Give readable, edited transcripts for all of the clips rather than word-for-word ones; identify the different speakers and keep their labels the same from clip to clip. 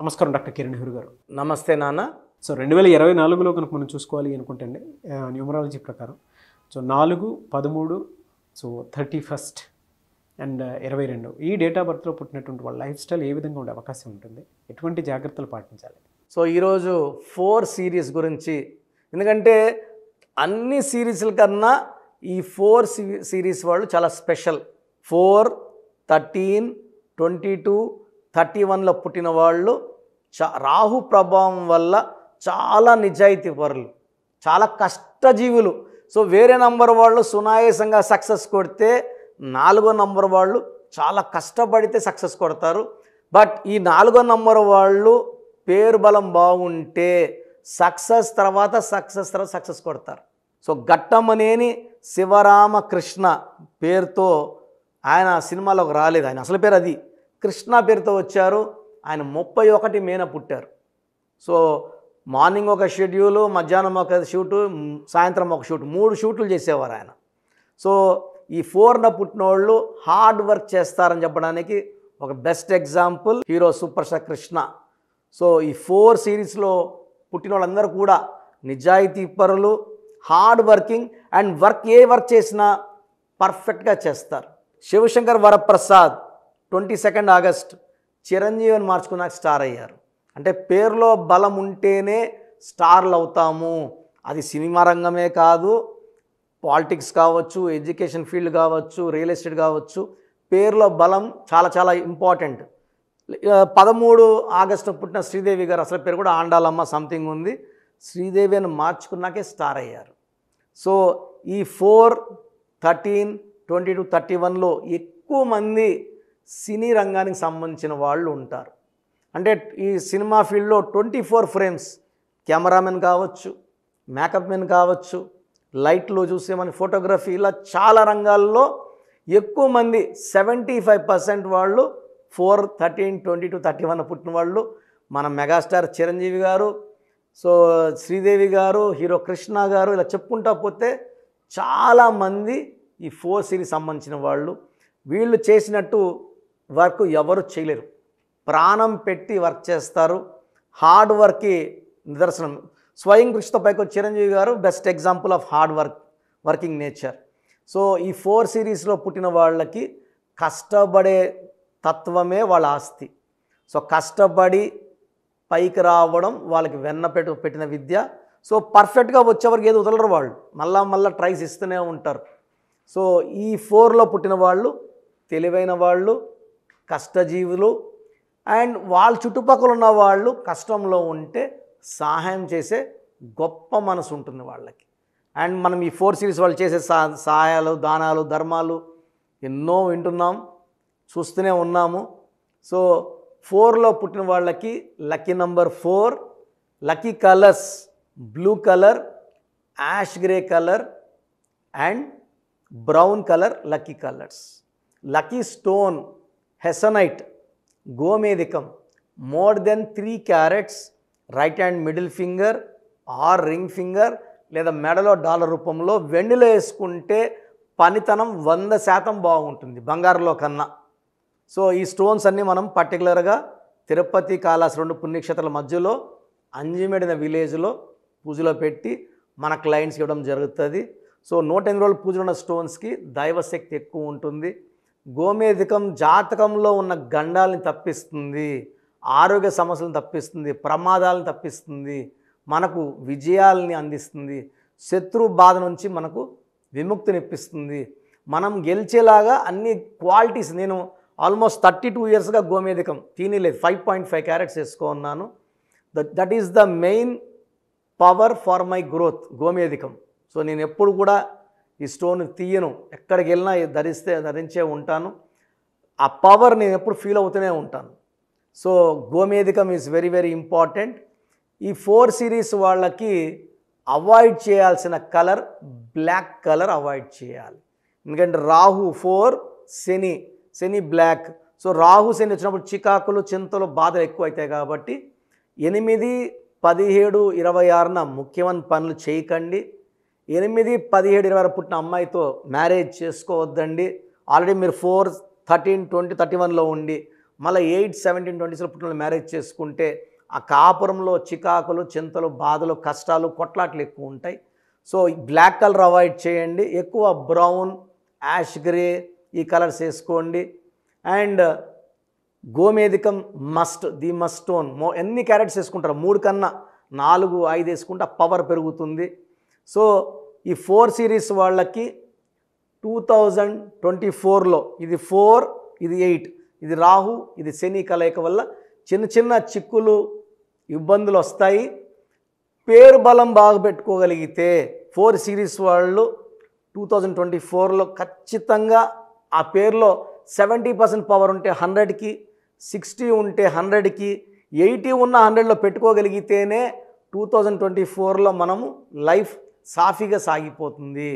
Speaker 1: నమస్కారం డాక్టర్ కిరణ్ నెహ్రూ గారు.
Speaker 2: నమస్తే నాన్న.
Speaker 1: సో 2024లో కనుక మనం చూసుకోవాలి అనుకుంటే అండి, న్యూమరాలజీ ప్రకారం సో 4, 13, సో 31 అండ్ 22 ఈ డేట్ ఆఫ్ బర్త్లో పుట్టినటువంటి వాళ్ళ లైఫ్ స్టైల్ ఏ విధంగా ఉండే అవకాశం ఉంటుంది, ఎటువంటి జాగ్రత్తలు పాటించాలి?
Speaker 2: సో ఈరోజు 4 సిరీస్ గురించి, ఎందుకంటే అన్ని సిరీస్ల కన్నా ఈ 4 సిరీస్ వాళ్ళు చాలా స్పెషల్. 4, 13, 22, 31లో పుట్టిన వాళ్ళు రాహు ప్రభావం వల్ల చాలా నిజాయితీ పరులు, చాలా కష్టజీవులు. సో వేరే నంబర్ వాళ్ళు సునాయాసంగా సక్సెస్ కొడితే 4వ నంబర్ వాళ్ళు చాలా కష్టపడితే సక్సెస్ కొడతారు. బట్ ఈ 4వ నంబర్ వాళ్ళు పేరు బలం బాగుంటే సక్సెస్ తర్వాత సక్సెస్ కొడతారు. సో ఘట్టమనేని శివరామకృష్ణ పేరుతో ఆయన సినిమాలోకి రాలేదు, ఆయన అసలు పేరు అది, కృష్ణ పేరుతో వచ్చారు. ఆయన 31 మేన పుట్టారు. సో మార్నింగ్ ఒక షెడ్యూలు, మధ్యాహ్నం ఒక షూటు, సాయంత్రం ఒక షూట్, 3 షూట్లు చేసేవారు ఆయన. సో ఈ 4న పుట్టిన వాళ్ళు హార్డ్ వర్క్ చేస్తారని చెప్పడానికి ఒక best example hero super star Krishna. So ఈ 4 సిరీస్లో పుట్టిన వాళ్ళందరూ కూడా నిజాయితీ పరులు, hard working and A work చేసినా పర్ఫెక్ట్గా చేస్తారు. శివశంకర్ వరప్రసాద్ 22 ఆగస్ట్ చిరంజీవిని మార్చుకున్నాక స్టార్ అయ్యారు. అంటే పేరులో బలం ఉంటేనే స్టార్లు అవుతాము. అది సినిమా రంగమే కాదు, పాలిటిక్స్ కావచ్చు, ఎడ్యుకేషన్ ఫీల్డ్ కావచ్చు, రియల్ ఎస్టేట్ కావచ్చు, పేరులో బలం చాలా చాలా ఇంపార్టెంట్. 13 ఆగస్టు పుట్టిన శ్రీదేవి గారు, అసలు పేరు కూడా ఆండాలమ్మ సంథింగ్ ఉంది, శ్రీదేవి అని మార్చుకున్నాకే స్టార్ అయ్యారు. సో ఈ 4, 13, 22, 31లో ఎక్కువ మంది సినీ రంగానికి సంబంధించిన వాళ్ళు ఉంటారు. అంటే ఈ సినిమా ఫీల్డ్లో 24 ఫ్రేమ్స్, కెమెరామెన్ కావచ్చు, మేకప్ మెన్ కావచ్చు, లైట్లో చూసే మన ఫోటోగ్రఫీ, ఇలా చాలా రంగాల్లో ఎక్కువ మంది 75% వాళ్ళు 4, 13, 22, 31 పుట్టిన వాళ్ళు. మన మెగాస్టార్ చిరంజీవి గారు, సో శ్రీదేవి గారు, హీరో కృష్ణ గారు, ఇలా చెప్పుకుంటా పోతే చాలామంది ఈ 4 సిరీస్ సంబంధించిన వాళ్ళు. వీళ్ళు చేసినట్టు వర్క్ ఎవరు చేయలేరు, ప్రాణం పెట్టి వర్క్ చేస్తారు. హార్డ్ వర్క్కి నిదర్శనం. స్వయం కృషితో పైకి చిరంజీవి గారు best example of working nature. So ఈ 4 సిరీస్లో పుట్టిన వాళ్ళకి కష్టపడే తత్వమే వాళ్ళ ఆస్తి. సో కష్టపడి పైకి రావడం వాళ్ళకి పెట్టిన విద్య. సో పర్ఫెక్ట్గా వచ్చేవరకు ఏది వదలరు వాళ్ళు, మళ్ళా ట్రైస్ ఇస్తూనే ఉంటారు. సో ఈ 4లో పుట్టిన వాళ్ళు తెలివైన వాళ్ళు, కష్టజీవులు, అండ్ వాళ్ళ చుట్టుపక్కల ఉన్న వాళ్ళు కష్టంలో ఉంటే సహాయం చేసే గొప్ప మనసు ఉంటుంది వాళ్ళకి. అండ్ మనం ఈ 4 సిరీస్ వాళ్ళు చేసే సహాయాలు, దానాలు, ధర్మాలు ఎన్నో వింటున్నాం, చూస్తూనే ఉన్నాము. సో 4లో పుట్టిన వాళ్ళకి lucky number 4, lucky colours blue colour, ash grey colour and brown colour lucky colours. Lucky stone hessonite, గోమేధికం, more than 3 carats, right hand middle finger or ring finger, లేదా మెడలో డాలర్ రూపంలో వెండిలో వేసుకుంటే పనితనం 100% బాగుంటుంది బంగారంలో కన్నా. సో ఈ స్టోన్స్ అన్నీ మనం పర్టికులర్గా తిరుపతి, కాళహస్తి 2 పుణ్యక్షేత్రాల మధ్యలో అంజిమెడిన విలేజ్లో పూజలో పెట్టి మన క్లయింట్స్కి ఇవ్వడం జరుగుతుంది. సో 108 రోజులు పూజలు ఉన్న స్టోన్స్కి దైవశక్తి ఎక్కువ ఉంటుంది. గోమేధికం జాతకంలో ఉన్న గండాలని తప్పిస్తుంది, ఆరోగ్య సమస్యలను తప్పిస్తుంది, ప్రమాదాలను తప్పిస్తుంది, మనకు విజయాలని అందిస్తుంది, శత్రు బాధ నుంచి మనకు విముక్తినిప్పిస్తుంది, మనం గెలిచేలాగా అన్ని క్వాలిటీస్. నేను ఆల్మోస్ట్ 32 ఇయర్స్గా గోమేధికం తినలేదు, 5.5 క్యారెట్స్ వేసుకున్నాను. That is the main power for my growth, గోమేధికం. సో నేను ఎప్పుడు కూడా ఈ స్టోన్ తీయను, ఎక్కడికి వెళ్ళినా ధరించే ఉంటాను. ఆ పవర్ నేను ఎప్పుడు ఫీల్ అవుతూనే ఉంటాను. సో గోమేధికం ఈజ్ వెరీ వెరీ ఇంపార్టెంట్. ఈ 4 సిరీస్ వాళ్ళకి అవాయిడ్ చేయాల్సిన కలర్ బ్లాక్ కలర్ అవాయిడ్ చేయాలి. ఎందుకంటే రాహు 4, శని బ్లాక్. సో రాహు శని వచ్చినప్పుడు చికాకులు, చింతలు, బాధలు ఎక్కువ అవుతాయి. కాబట్టి 8, 17, 26న ముఖ్యమైన పనులు చేయకండి. 8, 17, 20 పుట్టిన అమ్మాయితో మ్యారేజ్ చేసుకోవద్దండి. ఆల్రెడీ మీరు 4, 13, 20, 31లో ఉండి మళ్ళీ 8, 17, 20స్లో పుట్టిన మ్యారేజ్ చేసుకుంటే ఆ కాపురంలో చికాకులు, చింతలు, బాధలు, కష్టాలు, కొట్లాట్లు ఎక్కువ ఉంటాయి. సో బ్లాక్ కలర్ అవాయిడ్ చేయండి, ఎక్కువ బ్రౌన్, యాష్ గ్రే ఈ కలర్స్ వేసుకోండి. అండ్ గోమేధికం మస్ట్, ది మస్ట్ స్టోన్. ఎన్ని క్యారెట్స్ వేసుకుంటారు? 3 కన్నా 4, 5 వేసుకుంటే పవర్ పెరుగుతుంది. సో ఈ 4 సిరీస్ వాళ్ళకి 2024లో ఇది 4, ఇది 8, ఇది రాహు, ఇది శని కలయిక వల్ల చిన్న చిన్న చిక్కులు, ఇబ్బందులు వస్తాయి. పేరు బలం బాగా పెట్టుకోగలిగితే 4 సిరీస్ వాళ్ళు 2024లో ఖచ్చితంగా ఆ పేరులో 70% పవర్ ఉంటే 100కి, 60 ఉంటే 100కి, 80 ఉన్న 100లో పెట్టుకోగలిగితేనే 2024లో మనము లైఫ్ సాఫీగా సాగిపోతుంది.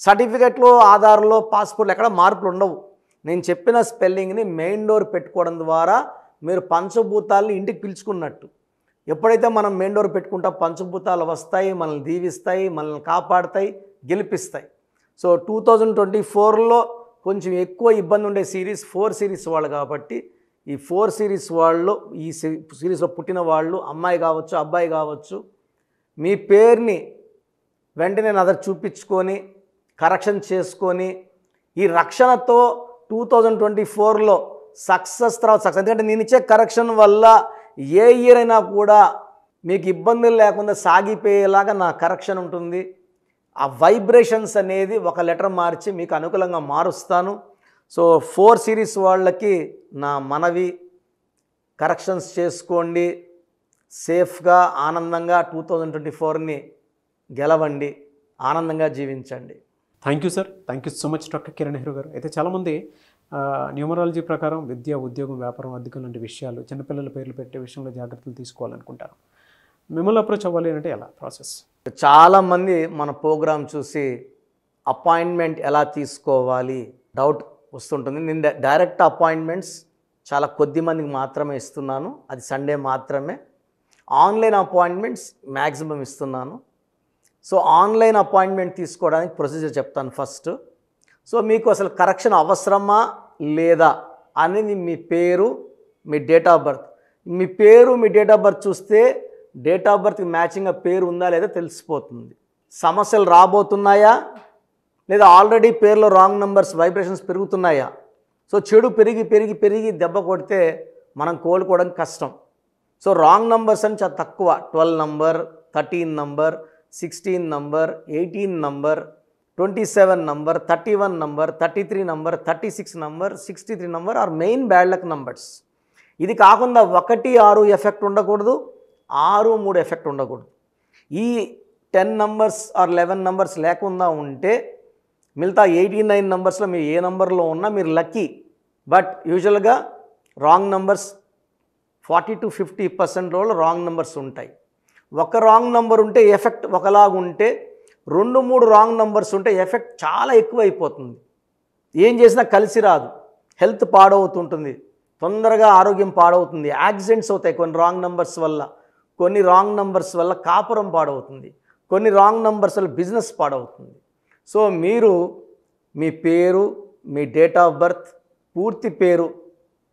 Speaker 2: సర్టిఫికెట్లో, ఆధార్లో, పాస్పోర్ట్లో ఎక్కడ మార్పులు ఉండవు. నేను చెప్పిన స్పెల్లింగ్ని మెయిన్ డోర్ పెట్టుకోవడం ద్వారా మీరు పంచభూతాలని ఇంటికి పిలుచుకున్నట్టు. ఎప్పుడైతే మనం మెయిన్ డోర్ పెట్టుకుంటాం పంచభూతాలు వస్తాయి, మనల్ని దీవిస్తాయి, మనల్ని కాపాడుతాయి, గెలిపిస్తాయి. సో 2024లో కొంచెం ఎక్కువ ఇబ్బంది ఉండే సిరీస్ 4 సిరీస్ వాళ్ళు కాబట్టి ఈ 4 సిరీస్ వాళ్ళు, ఈ సిరీస్లో పుట్టిన వాళ్ళు, అమ్మాయి కావచ్చు, అబ్బాయి కావచ్చు, మీ పేరుని వెంటనే నజర్ చూపించుకొని కరెక్షన్ చేసుకొని ఈ రక్షణతో 2024లో సక్సెస్ తర్వాత సక్సెస్. ఎందుకంటే నేను ఇచ్చే కరెక్షన్ వల్ల ఏ ఇయర్ అయినా కూడా మీకు ఇబ్బందులు లేకుండా సాగిపోయేలాగా నా కరెక్షన్ ఉంటుంది. ఆ వైబ్రేషన్స్ అనేది ఒక లెటర్ మార్చి మీకు అనుకూలంగా మారుస్తాను. సో 4 సిరీస్ వాళ్ళకి నా మనవి, కరెక్షన్స్ చేసుకోండి, సేఫ్గా ఆనందంగా 2024ని గెలవండి, ఆనందంగా జీవించండి.
Speaker 1: Thank you sir, thank you so much doctor Kiran Nehru గారు. అయితే చాలామంది న్యూమరాలజీ ప్రకారం విద్య, ఉద్యోగం, వ్యాపారం, అద్దెకం లాంటి విషయాలు, చిన్నపిల్లల పేర్లు పెట్టే విషయంలో జాగ్రత్తలు తీసుకోవాలనుకుంటారు. మిమ్మల్ని అప్రోచ్ అవ్వాలి అంటే ఎలా ప్రాసెస్?
Speaker 2: చాలామంది మన ప్రోగ్రాం చూసి అపాయింట్మెంట్ ఎలా తీసుకోవాలి డౌట్ వస్తుంటుంది. నేను డైరెక్ట్ అపాయింట్మెంట్స్ చాలా కొద్ది మందికి మాత్రమే ఇస్తున్నాను, అది సండే మాత్రమే. ఆన్లైన్ అపాయింట్మెంట్స్ మ్యాక్సిమం ఇస్తున్నాను. సో ఆన్లైన్ అపాయింట్మెంట్ తీసుకోవడానికి ప్రొసీజర్ చెప్తాను ఫస్ట్. సో మీకు అసలు కరెక్షన్ అవసరమా లేదా అనేది మీ పేరు, మీ డేట్ ఆఫ్ బర్త్. మీ పేరు, మీ డేట్ ఆఫ్ బర్త్ చూస్తే డేట్ ఆఫ్ బర్త్కి మ్యాచింగ్గా పేరు ఉందా లేదా తెలిసిపోతుంది. సమస్యలు రాబోతున్నాయా లేదా ఆల్రెడీ పేరులో రాంగ్ నెంబర్స్, వైబ్రేషన్స్ పెరుగుతున్నాయా? సో చెడు పెరిగి పెరిగి పెరిగి దెబ్బ కొడితే మనం కోలుకోవడం కష్టం. సో రాంగ్ నెంబర్స్ అని చాలా తక్కువ. 12 number, 13 number, 16 number, 18 number, 27 number, 31 number, 33 number, 36 number, 63 number are main bad luck numbers. ఇది కాకుండా 1, 6 ఎఫెక్ట్ ఉండకూడదు, 6, 3 ఎఫెక్ట్ ఉండకూడదు. ఈ 10 నంబర్స్ ఆర్ 11 నంబర్స్ లేకుండా ఉంటే మిగతా 89 నంబర్స్లో మీరు ఏ నంబర్లో ఉన్నా మీరు లక్కీ. బట్ యూజువల్గా wrong numbers 40 to 50% wrong numbers ఉంటాయి. ఒక రాంగ్ నెంబర్ ఉంటే ఎఫెక్ట్ ఒకలాగా ఉంటే 2, 3 రాంగ్ నెంబర్స్ ఉంటే ఎఫెక్ట్ చాలా ఎక్కువ అయిపోతుంది. ఏం చేసినా కలిసి రాదు, హెల్త్ పాడవుతుంటుంది, తొందరగా ఆరోగ్యం పాడవుతుంది, యాక్సిడెంట్స్ అవుతాయి కొన్ని రాంగ్ నెంబర్స్ వల్ల, కొన్ని రాంగ్ నెంబర్స్ వల్ల కాపురం పాడవుతుంది, కొన్ని రాంగ్ నెంబర్స్ వల్ల బిజినెస్ పాడవుతుంది. సో మీరు మీ పేరు, మీ డేట్ ఆఫ్ బర్త్, పూర్తి పేరు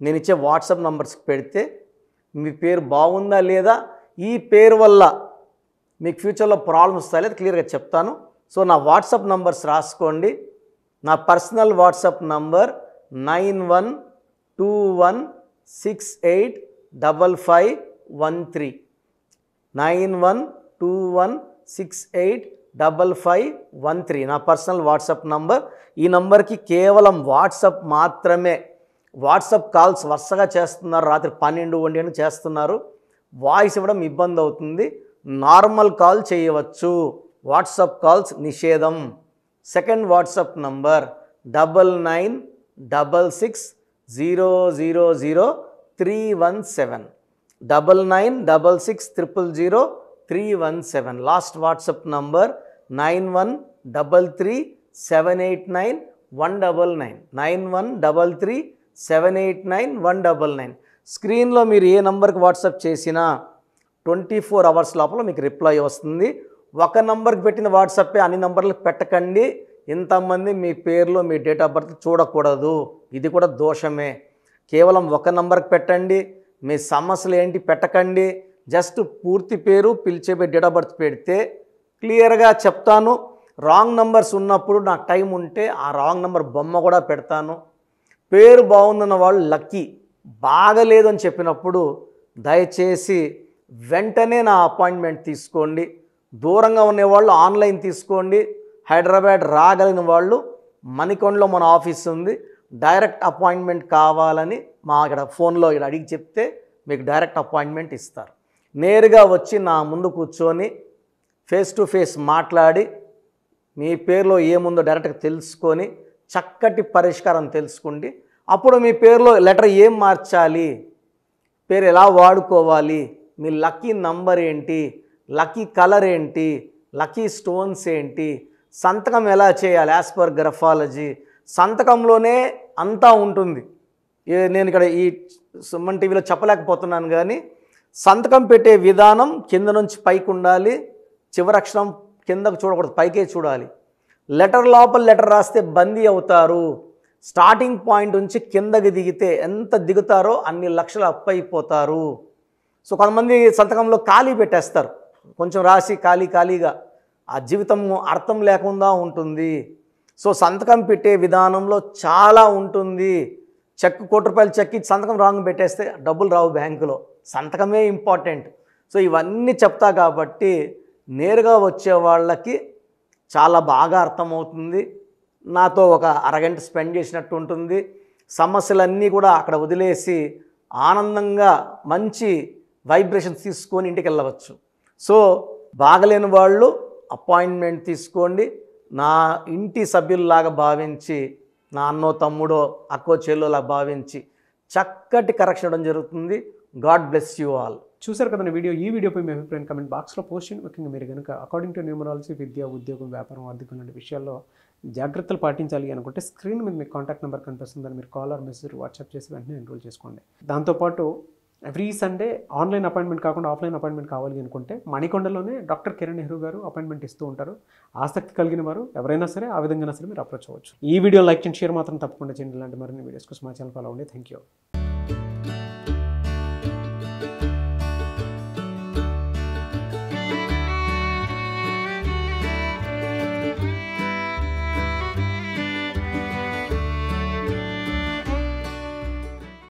Speaker 2: నేను ఇచ్చే వాట్సాప్ నంబర్స్కి పెడితే మీ పేరు బాగుందా లేదా, ఈ పేరు వల్ల మీకు ఫ్యూచర్లో ప్రాబ్లమ్స్ వస్తాయి లేదా క్లియర్గా చెప్తాను. సో నా వాట్సాప్ నంబర్స్ రాసుకోండి. నా పర్సనల్ వాట్సాప్ నంబర్ 9121685513 9121685513 నా పర్సనల్ వాట్సాప్ నంబర్. ఈ నంబర్కి కేవలం వాట్సాప్ మాత్రమే. వాట్సాప్ కాల్స్ వరుసగా చేస్తున్నారు, రాత్రి 12, 1 చేస్తున్నారు, వాయిస్ ఇవ్వడం ఇబ్బంది అవుతుంది. నార్మల్ కాల్ చేయవచ్చు, వాట్సాప్ కాల్స్ నిషేధం. Second WhatsApp number 9966000317 9966000317. Last WhatsApp number 9133789199 9133789199. స్క్రీన్లో మీరు ఏ నంబర్కి వాట్సాప్ చేసినా 24 అవర్స్ లోపల మీకు రిప్లై వస్తుంది. ఒక నంబర్కి పెట్టిన వాట్సాపే అన్ని నంబర్లకు పెట్టకండి. ఇంతమంది మీ పేర్లో మీ డేట్ ఆఫ్ బర్త్ చూడకూడదు, ఇది కూడా దోషమే. కేవలం ఒక నంబర్కి పెట్టండి. మీ సమస్యలు ఏంటి పెట్టకండి. జస్ట్ పూర్తి పేరు, పిలిచే డేట్ ఆఫ్ బర్త్ పెడితే క్లియర్గా చెప్తాను. రాంగ్ నంబర్స్ ఉన్నప్పుడు నాకు టైం ఉంటే ఆ రాంగ్ నంబర్ బొమ్మ కూడా పెడతాను. పేరు బాగుందన్న వాళ్ళు లక్కీ, బాగలేదు అని చెప్పినప్పుడు దయచేసి వెంటనే నా అపాయింట్మెంట్ తీసుకోండి. దూరంగా ఉండేవాళ్ళు ఆన్లైన్ తీసుకోండి. హైదరాబాద్ రాగలిగిన వాళ్ళు మణికొండలో మన ఆఫీస్ ఉంది. డైరెక్ట్ అపాయింట్మెంట్ కావాలని మా ఇక్కడ ఫోన్లో ఇక్కడ అడిగి చెప్తే మీకు డైరెక్ట్ అపాయింట్మెంట్ ఇస్తారు. నేరుగా వచ్చి నా ముందు కూర్చొని ఫేస్ టు ఫేస్ మాట్లాడి మీ పేరులో ఏముందో డైరెక్ట్గా తెలుసుకొని చక్కటి పరిష్కారం తెలుసుకోండి. అప్పుడు మీ పేరులో లెటర్ ఏం మార్చాలి, పేరు ఎలా వాడుకోవాలి, మీ లక్కీ నంబర్ ఏంటి, లక్కీ కలర్ ఏంటి, లక్కీ స్టోన్స్ ఏంటి, సంతకం ఎలా చేయాలి యాజ్ పర్ గ్రఫాలజీ, సంతకంలోనే అంతా ఉంటుంది. నేను ఇక్కడ ఈ సుమన్ టీవీలో చెప్పలేకపోతున్నాను కానీ సంతకం పెట్టే విధానం కింద నుంచి పైకి ఉండాలి. చివరి అక్షరం కిందకు చూడకూడదు, పైకే చూడాలి. లెటర్ లోపల లెటర్ రాస్తే బందీ అవుతారు. స్టార్టింగ్ పాయింట్ నుంచి కిందకి దిగితే ఎంత దిగుతారో అన్ని లక్షలు అప్పు అయిపోతారు. సో కొంతమంది సంతకంలో ఖాళీ పెట్టేస్తారు, కొంచెం రాసి ఖాళీగా ఆ జీవితం అర్థం లేకుండా ఉంటుంది. సో సంతకం పెట్టే విధానంలో చాలా ఉంటుంది. చెక్ ₹1 చెక్ ఇచ్చి సంతకం రాంగ్ పెట్టేస్తే డబ్బులు రావు బ్యాంకులో. సంతకమే ఇంపార్టెంట్. సో ఇవన్నీ చెప్తా కాబట్టి నేరుగా వచ్చే వాళ్ళకి చాలా బాగా అర్థమవుతుంది. నాతో ఒక అరగంట స్పెండ్ చేసినట్టు ఉంటుంది. సమస్యలన్నీ కూడా అక్కడ వదిలేసి ఆనందంగా మంచి వైబ్రేషన్స్ తీసుకొని ఇంటికి వెళ్ళవచ్చు. సో బాగలేని వాళ్ళు అపాయింట్మెంట్ తీసుకోండి. నా ఇంటి సభ్యుల్లాగా భావించి, నా అన్నో తమ్ముడో అక్కో చెల్లోలా భావించి చక్కటి కరెక్షన్ ఇవ్వడం జరుగుతుంది. God bless you all.
Speaker 1: చూసారు కదండి వీడియో. ఈ వీడియోపై మీ అభిప్రాయం కమెంట్ బాక్స్లో పోస్ట్ చేయండి. ముఖ్యంగా మీరు కనుక అకార్డింగ్ టు న్యూమరాలజీ విద్య, ఉద్యోగం, వ్యాపారం, ఆర్థికం లాంటి విషయాల్లో జాగ్రత్తలు పాటించాలి అనుకుంటే స్క్రీన్ మీద మీకు కాంటాక్ట్ నెంబర్ కనిపిస్తుందని మీరు కాల్ ఆర్ మెసేజ్ వాట్సాప్ చేసి వెంటనే ఎన్రోల్ చేసుకోండి. దాంతోపాటు ఎవ్రీ సండే ఆన్లైన్ అపాయింట్మెంట్ కాకుండా ఆఫ్లైన్ అపాయింట్మెంట్ కావాలి అనుకుంటే మణికొండలోనే డాక్టర్ కిరణ్ నెహ్రూ గారు అపాయింట్మెంట్ ఇస్తూ ఉంటారు. ఆసక్తి కలిగిన వారు ఎవరైనా సరే ఆ విధంగా సరే మీరు అప్రోచ్ అవ్వచ్చు. ఈ వీడియో లైక్ అండ్ షేర్ మాత్రం తప్పకుండా చేయండి. ఇలాంటి మరిన్ని వీడియోస్ కోసం మా ఛానల్ ఫాలో అవ్వండి. Thank you.